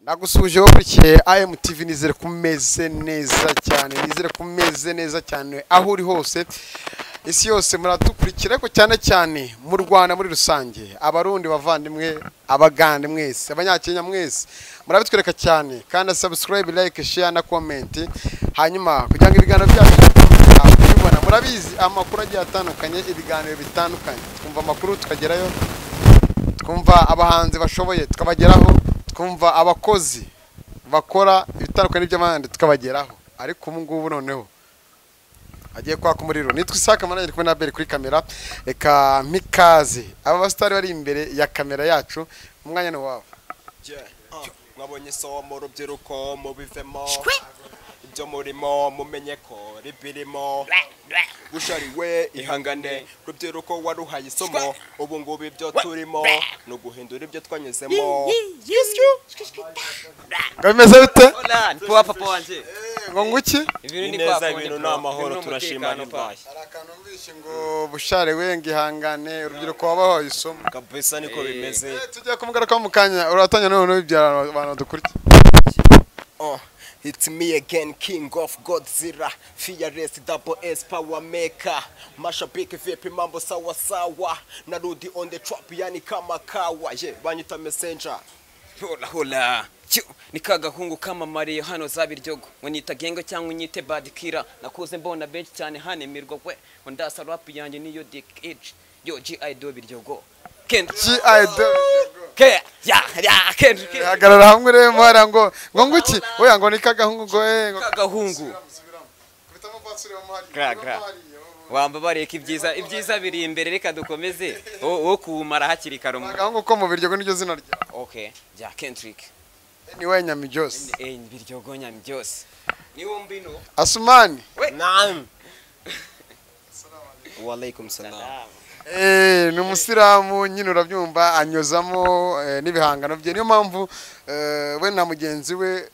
Nagusuje wakurikiye IMTV nizere kumeze neza cyane aho uri hose isi yose muradukurikira ko cyane mu Rwanda muri rusange abarundi bavandimwe abagande mwese abanyakenya mwese murabitwereka cyane kandi subscribe like share na comment hanyuma kugira ngo ibiganiro byacu mubibona murabizi amakuru agiye atandukanye ibiganiro bitandukanye twumva amakuru tukagerayo twumva abahanzi bashoboye tukabageraho twumva abakozi bakora ibitandukanye by'abandi tukabageraho ariko ubu ngubu noneho agiye kwaka umuriro nitwe Isaka mananye kumwe na Beri kuri kamera reka mikaze aba bastari bari imbere ya kamera yacu umwanya no wabo mwabonye so mu rubyiruko mu bivemo ibyo murimo mumenye ko ribirimo gushariwe ihangane rubyiruko waruhaye isomo ubu ngubu ibyo turimo no guhindura ibyo twanyuzemo bimeze bite Poa papa wanje ngo nguki ibintu neza ibintu n'amahoro turashima n'ibyaye arakantu mvishe ngo bushare wenga ihangane urubyiruko wabaho isomo kabisa niko bimeze tujya kumugara ko mukanya uratanya none ibyara abantu dukurikira It's me again, King of Godzilla, Fearless Double S Power Maker, mashabiki vipi mambo sawa sawa, narudi on the trap yani kama kawa, banyita messenger. hola nikagahungu kama Mario hano zabiryogo ngo nita gengo cyangwa unyite bad killer nakuze mbona benshi cyane hanemirwa gwe ngo ndasa rap yanjye niyo dick age yo GI do biryogo ke ya Kendrick hagarara hamwe rero mara ngo nguki oya ngo nikagahungu ngo kagahungu gra wamba bareka ibyiza biri imbere reka dukomeze wo kumara hakiri karumu agahungu ko mu biryogo niryo zina rya okay ja Kendrick ni we nyami byose biryogo nyami byose ni wombino Asumani Naam. Wa alaikum salam. ni umusiramu nyine urabyumva anyozamo n'ibihangano bye niyo mpamvu we na mugenzi we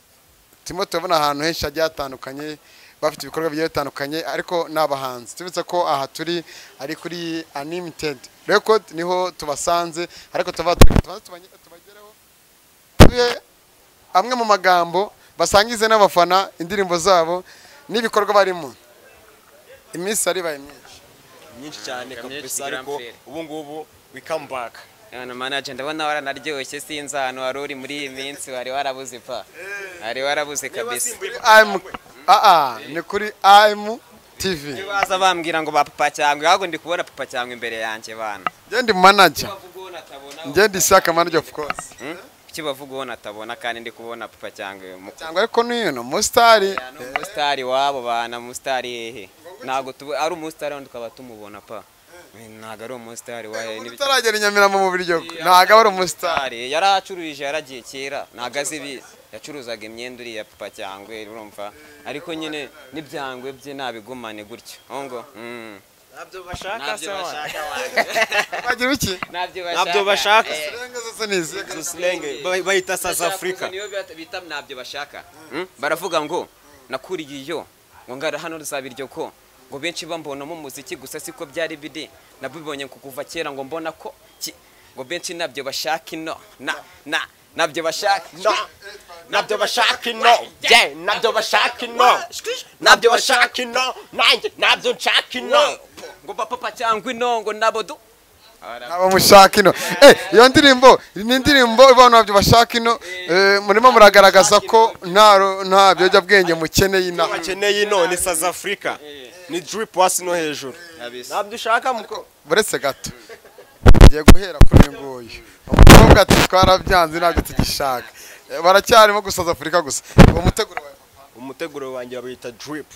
Timote tubona ahantu henshi agiye atandukanye bafite ibikorwa bigiye bitandukanye ariko nabahanzi tubitse ko aha turi ari kuri Unlimited Record niho tubasanze ariko tubageraho amwe mu magambo basangize n'abafana indirimbo zabo n'ibikorwa barimo iminsi ari baye Nyinshi cyane kabisa ariko ubu ngubu we come back. Yana manager ndabona waranaryoshye sinza hano waruri muri iyi minsi wari warabuze pa wari warabuze kabisa ni kuri IMTV baza bambwira ngo ba papa cyangwa yago ndi kubona papa cyangwa imbere yanjye bana ndi manager ndi Isaka manager of course kibavuga ubona atabona kandi ndi kubona papa cyangwa ariko niyo mustari mustari wabo bana mustari hehe nago ari umustari wandi tukaba tumubona pa naga ari umustari wahe nibitaragera Nyamirama mu biryogo naga ari umustari yaracuruje yaragiye kera nagaze ibi yacuruzaga imyenda uri ya papa cyangwa urumva ariko nyine nibyangwe bye nabigumane gutyo ongo Nabyo bashaka sawa. bagira iki Nabyo bashaka. Slenge Bayita South Africa. Niyo bita nabyo bashaka. Baravuga ngo nakuriye iyo ngo ngara hano rusabiryo ko ngo benshi bambona mu muziki gusa siko byari bidi nabibonye kuva kera ngo mbona ko ngo benshi nabyo bashaka ino nabyo bashaka Nabyo bashaka ino. Nabyo bashaka ino. Nabyo bashaka ino. Nanjye nabyo nshaka ino. ngo papa cyangwa ino ngo nabodu abo mushaka ino iyo ndirimbo ni indirimbo ibona nabyo bashaka ino murimo muragaragaza ko nta byojya bwenge mukeneye ina Bakeneye ino ni South Africa. Ni drip wasi no hejuru. Nabyo ushaka muko. buretse gato ngiye guhera kuri nguyu umukobwa ati twarabyanze nabyo tugishaka baracyarimo gusa South Africa gusa Umuteguro wanjye babita drip.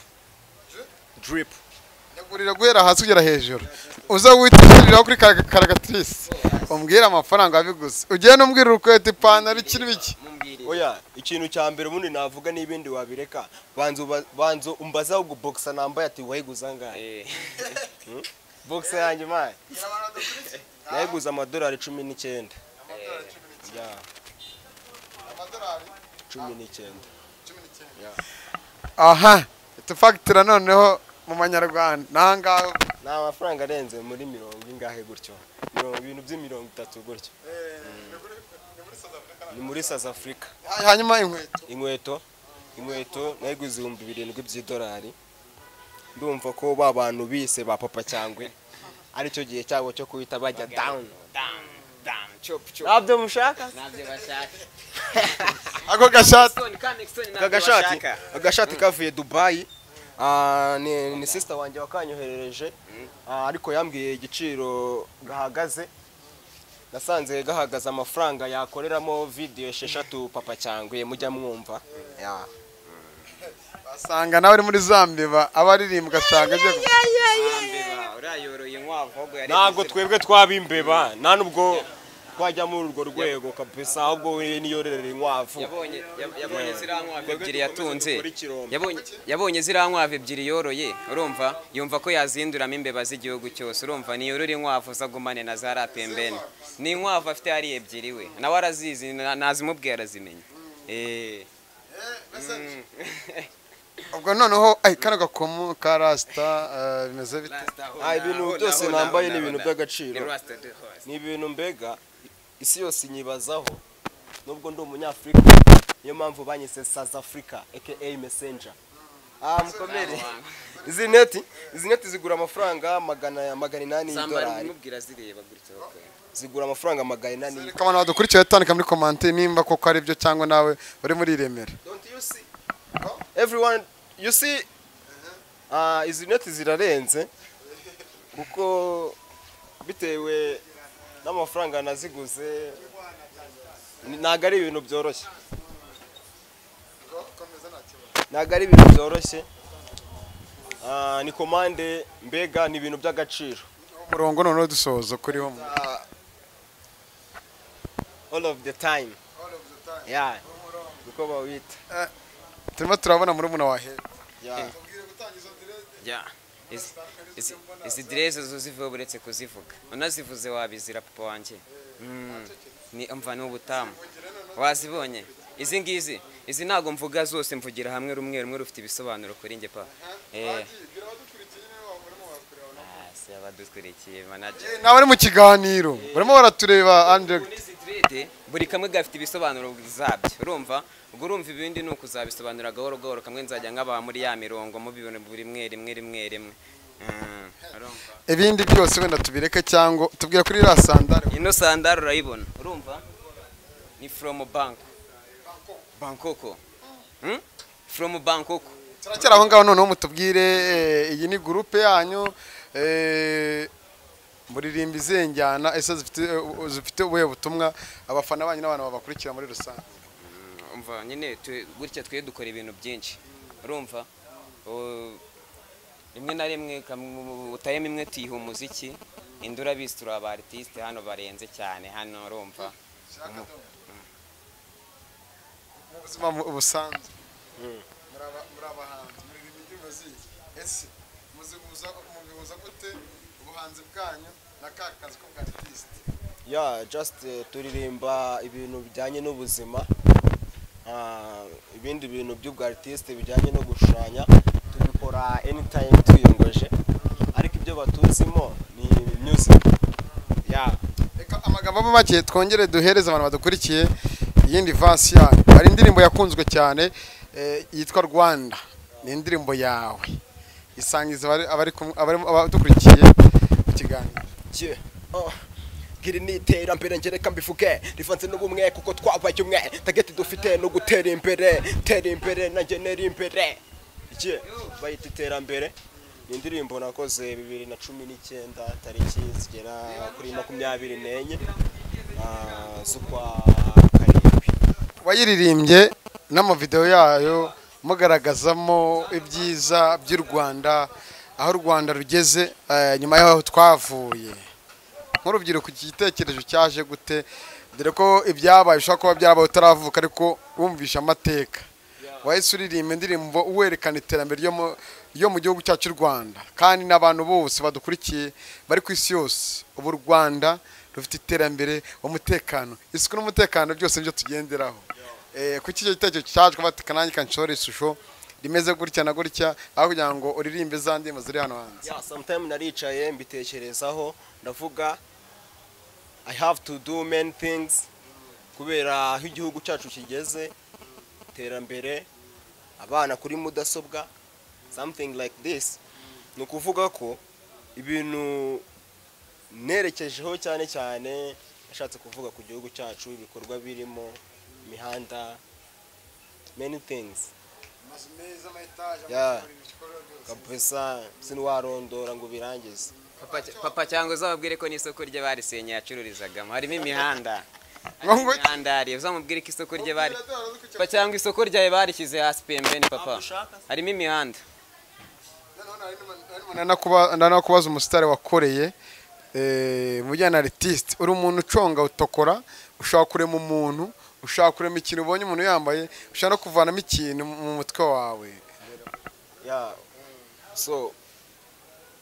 Drip. Yagurira guhera hasi kugera hejuru uza witishirira kuri karagatrice umbwira amafaranga abiguze ugiye no mbwira urukwete ipantaro ikiri biki Oya ikintu cya mbere ubundi navuga n'ibindi wabireka banzo umbaza ugu boxer nambaye ati wayiguza ngahe boxer yanjye maye nayiguza amadolari 19 ya amadolari 19 aha tufactura noneho mu manyarwanda nangaho na amafaranga arenze muri 70 ingahe gutyo ibintu by'30 gutyo ni muri South Africa. hanyuma Inkweto nayiguze 7,000 by'idolari. Ndumva ko ba bantu bise ba papa cyangwe ari cyo gihe cyabo cyo kuhita bajya down. chop Nabyo mushaka? nabyo bashaka ako gashati agashati kavuye Dubai. Ni sister wanjye wakanyoherereje, ariko yambwiye igiciro gahagaze. Nasanze gahagaze amafaranga yakoreramo video 6 papa cyangwe mujya mwumva. basanga nawe ari muri Zambia abaririmba gashanga aje urayoroye inkwavu ahubwo yari ntago twebwe twabimbeba nta nubwo twajya muri urwo rwego kabisa, ahubwo niyorerera inkwavu. yabonye ziriya nkwavu ebyiri yatunze, yabonye ziriya nkwavu ebyiri yoroye, urumva yumva ko yazinduramo imbeba z'igihugu cyose, urumva niyorore inkwavu zagumane na za rapembene. ni inkwavu afite ari ebyiri we nawe arazizi, nazimubwiye arazimenya. ubwo noneho kano gakomo ka rasta bimeze bite? Ibintu byose nambaye ni ibintu by'agaciro, ni ibintu mbega isi yose inyibazaho, nubwo ndi umunyafrika niyo mpamvu banyise South Africa aka Messenger. Mukomere. Izi neti zigura amafaranga 800 y'idolari. Zigura amafaranga 800. Kama nawe dukurikiye tandika muri comment nimba koko ari byo cyangwa nawe bari muri Remera. Don't you see? Everyone, you see, izi neti zirarenze kuko bitewe n'amafaranga naziguze ntago ari ibintu byoroshye. Ni komande mbega ni ibintu by'agaciro. Umurongo none dusozo kuriho all of the time. Yeah. Uko bawita. Turimo turabona muri muna wahe. Izi direze zo zivuye buretse kuzivuga, unazivuze wabizira papa wanjye. Ni umva n'ubutamu wazibonye. Izi ntago mvuga zose, mvugira hamwe rumwe rufite ibisobanuro kuri njye pa. Abadukurikiye manager nawe ari mu kiganiro barimo baratureba Andre. buri kamwe gafite ibisobanuro zabyo, urumva ubwo urumva ibindi ni ukuzabisobanura gahoro gahoro, kamwe nzajya nk'aba muri ya mirongo mu bibone buri rimwe. Ibindi byose wenda tubireke cyangwa tubwira kuri la sandare. Ino sandare urayibona, urumva ni from Bangkok. From Bangkok. Turakera aho ngaho noneho mutubwire iyi ni groupe yanyu muririmba izenjyana ese zifite ubuhe butumwa abafana banyu n'abantu babakurikira muri rusange? Umva nyine gutya twe dukora ibintu byinshi, urumva rimwe na rimwe utayemo imwe tuyiha umuziki, indura bisi turi aba artiste hano barenze cyane hano, urumva mu buzima busanzwe muri abahanzi muririmba indirimbo ese muzihuza gute ubuhanzi bwanyu na ka kazi ko bwa artiste? Just turirimba ibintu bijyanye n'ubuzima, ibindi bintu by'ubwa artiste bijyanye no gushushanya tubikora anytime tuyongoje, ariko ibyo batuzimo ni music. Reka amagambo make twongere duhereza abantu badukurikiye iyindi verse yayo. Hari indirimbo yakunzwe cyane yitwa Rwanda, ni indirimbo yawe, isangiza abadukurikiye mu kiganiro. Giri ni iterambere ngereka mbivuge rivanze n'ubumwe kuko twabaye umwe, tageti dufite no gutera imbere nanjye neri imbere. Bayita iterambere. Ni indirimbo nakoze 2019 tariki zigera kuri 24 z'ukwa karindwi. Wayiririmbye n'amavideo yayo mugaragazamo ibyiza by'u Rwanda, aho u Rwanda rugeze nyuma y'aho twavuye. Nk'urubyiruko iki gitekerezo cyaje gute, dore ko ibyabaye ushaka kuba byarabaye utaravuka ariko wumvisha amateka? Wahise uririmba indirimbo uwerekana iterambere ryo mu gihugu cyacu cy'u Rwanda, kandi n'abantu bose badukurikiye bari ku isi yose ubu u Rwanda rufite iterambere, umutekano, isuku n'umutekano byose byo tugenderaho. Kuki icyo gitekerezo cyaje kubatika nanjye kanshore ishusho rimeze gutya na gutya aho kugira ngo uririmbe za ndimo ziri hano hanze? Sometimes naricaye mbitekerezaho ndavuga I have to do many things kubera aho igihugu cyacu kigeze iterambere abana kuri mudasobwa something like this ni ukuvuga ko ibintu nerekejeho cyane cyane nashatse kuvuga ku gihugu cyacu ibikorwa birimo imihanda many things kabisa sinwarondora ngo birangize papa cyangwa uzababwire ko n'isoko rye barisenye yacururizagamo harimo imihanda imihanda ari uzamubwire ko isoko rye bari papa cyangwa isoko ryawe barishyize hasi pembeni papa harimo imihanda kubaza umusitari wakoreye mu bijyanye na artiste uri umuntu uconga utokora ushaka kurema umuntu ushaka kurema ikintu ubonye umuntu yambaye ushaka no kuvanamo ikintu mu mutwe wawe so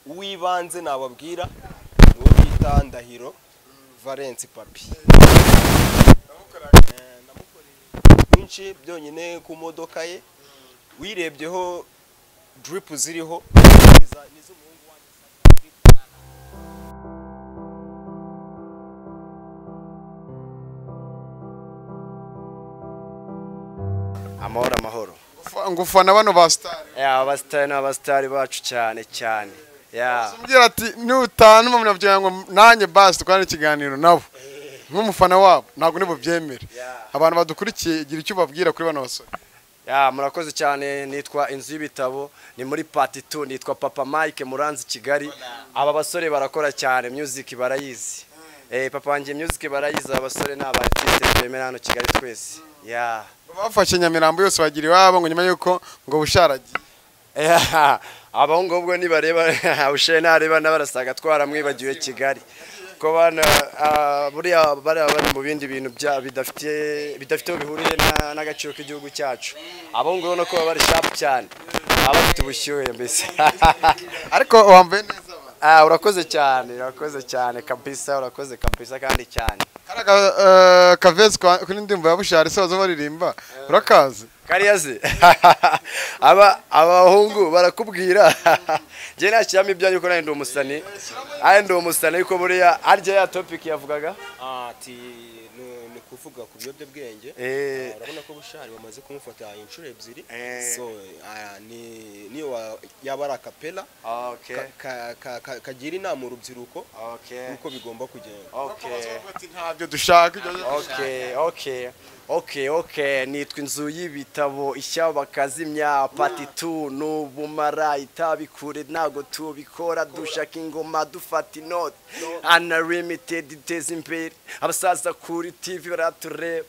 uwibanze nababwira uwo bita Ndahiro Valence Papi byinshi byonyine ku modoka ye wirebyeho drip ziriho amahoro ngufana bano ba star abasitari n'abasitari bacu cyane umbwira ati nutanu mu byo ngo nanjye basi tukwana ikiganiro nabo nk'umufana wabo ntabwo nibo byemera abantu badukurikiye gira icyo babwira kuri bano basore murakoze cyane nitwa inzu y'ibitabo ni muri part 2 nitwa Papa Mike Muranzi Kigali aba basore barakora cyane music barayizi papa wanjye music barayizi abasore n'abartiste bemera hano Kigali twese bafashe Nyamirambo yose bagira iwabo ngo nyuma yuko ngo busharagiye abahungu ubwo nibareba ushe nareba n'abarasaga twaramwibagiwe Kigali ko bana buriya bari mu bindi bintu bidafite bihuriye n'agaciro k'igihugu cyacu abahungu ubona ko bari sharp cyane abafite ubushyuhe mbese ariko wambaye neza urakoze cyane kabisa urakoze kabisa kandi cyane karaga kavezi kuri ndimbo ya bushari sozo baririmba urakaze kariyaze abahungu barakubwira je nakiyama ibyanyu ko nandi umusani ariko buriya arya ya topic yavugaga ati ni kuvuga ku biyobyabwenge urabona ko bushari bamaze kumufata inshuro ebyiri so niyo yaba ari akapela kagira inama urubyiruko uko bigomba kugenda ntabyo dushaka Okay, nitwa inzu y'ibitabo ishyaba kazimya part 2 n'ubumara itabikure nago tubikora dushaka ingoma dufata inote unlimited iteza imbere abasaza kuri TV baratureba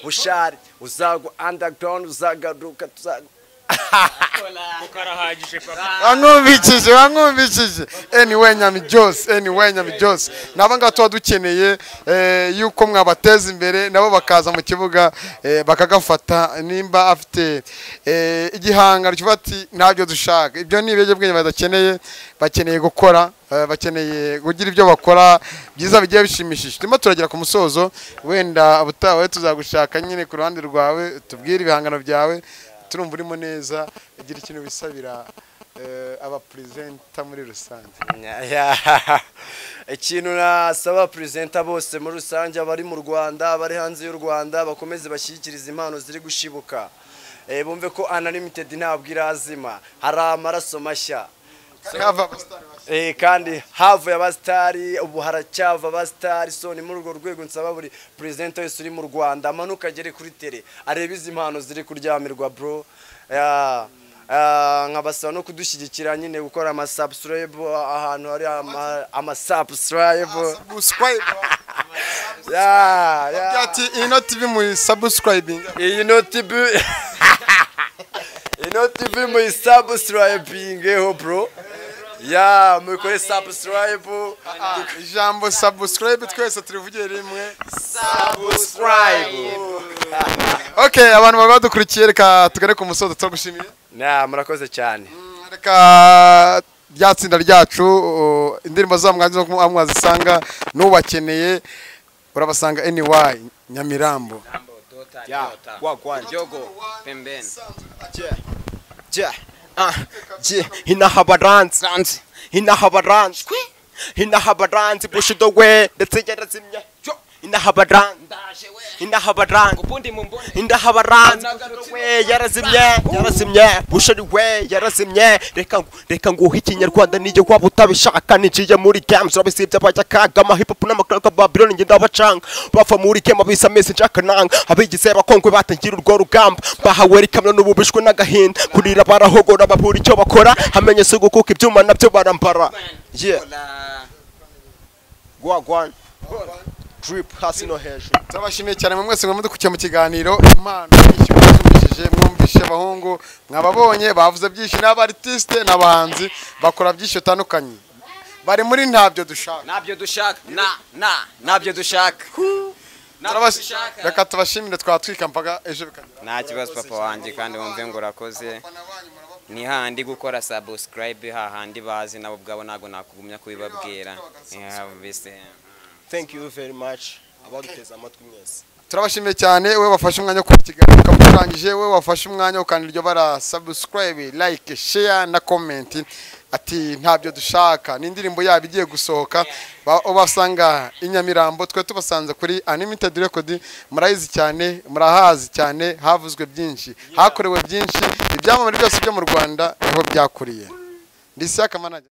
bushari uzagwa underground uzagaruka ukarahagije papa wankumvishije anyway nyami Jose naba ngato dukeneye yuko mwabateza imbere nabo bakaza mu kibuga bakagafata nimba afite igihangano cy'ubati ntabyo dushaka ibyo nibege bwenye bakeneye gukora bakeneye kugira ibyo bakora byiza bigiye bishimishije turimo turagera ku musozo wenda ubutawe tuzagushaka nyine ku ruhande rwawe tubwire ibihangano byawe turumva urimo neza igira ikintu bisabira aba presenter muri rusange ikintu nasaba presenter bose muri rusange abari mu Rwanda bari hanze y'u Rwanda bakomeze bashyikiriza impano ziri gushibuka bumve ko unlimited ntabwo irazima hari amaraso mashya kandi havu y'abastari ubu haracyava abastari so ni muri urwo rwego nsaba buri presenter wese uri mu Rwanda amanuka agere kuri tele arebe izi impano ziri kuryamirwa bro nkabasaba no kudushyigikira nyine gukora subscribe ahantu hari subscribe ati ino TV mu subscribing ino TV mu subscribing bro mukore subscribe ijambo subscribe twese turivugiye rimwe subscribe okay abantu badukurikiye reka tugere ku musozo turagushimiye murakoze cyane reka ryatsinda ryacu indirimbo zamwanze no mwazisanga nubakeneye urabasanga anyway Nyamirambo Jogo pembeni hinahabaranzi bushido we ndetse yarazimya inahabaran ndaje we inahabaran ubundi mumbone indahabaran we yarazimye bushari we yarazimye reka nguhe ikinyarwanda nije kwaba utabishaka niciye muri games urabisibye abajya kagama hip hop n'amakaraka Babylon nge ndabacanga bava muri kema bisa mese nshaka nanga abigize bakongwe batangira urwo rugamba bahawe rikamyo n'ububishwe n'agahinda kurira barahogora babura icyo bakora hamenye sugu kuko ibyuma nabyo barambara yeah Gwagwan drip hasi no hejuru turabashimiye cyane mwese mudukukiye mu kiganiro impano y'ikibashimishije mwumvishe abahungu mwababonye bavuze byinshi n'abartiste n'abahanzi bakora byinshi bitandukanye bari muri ntabyo dushaka nabyo dushaka reka tubashimire twatwika mpaga ejo bikajya nta kibazo papa wanjye kandi wumve ngo urakoze ni handi gukora subscribe hahandi bazi nabo bwabo nago nakugumya kubibabwira thank you very much abaduteza amatwi mwese turabashimiye cyane we wafashe umwanya ku kiganiro kamurangije we wafashe umwanya ukandi ryo bara subscribe like share na comment ati ntabyo dushaka n'indirimbo yabo igiye gusohoka ubasanga inyamirambo twe tubasanze kuri Unlimited Record murayizi cyane murahazi cyane havuzwe byinshi hakorewe byinshi ibyamamare byose byo mu Rwanda niho byakuriye ndisi akamanaje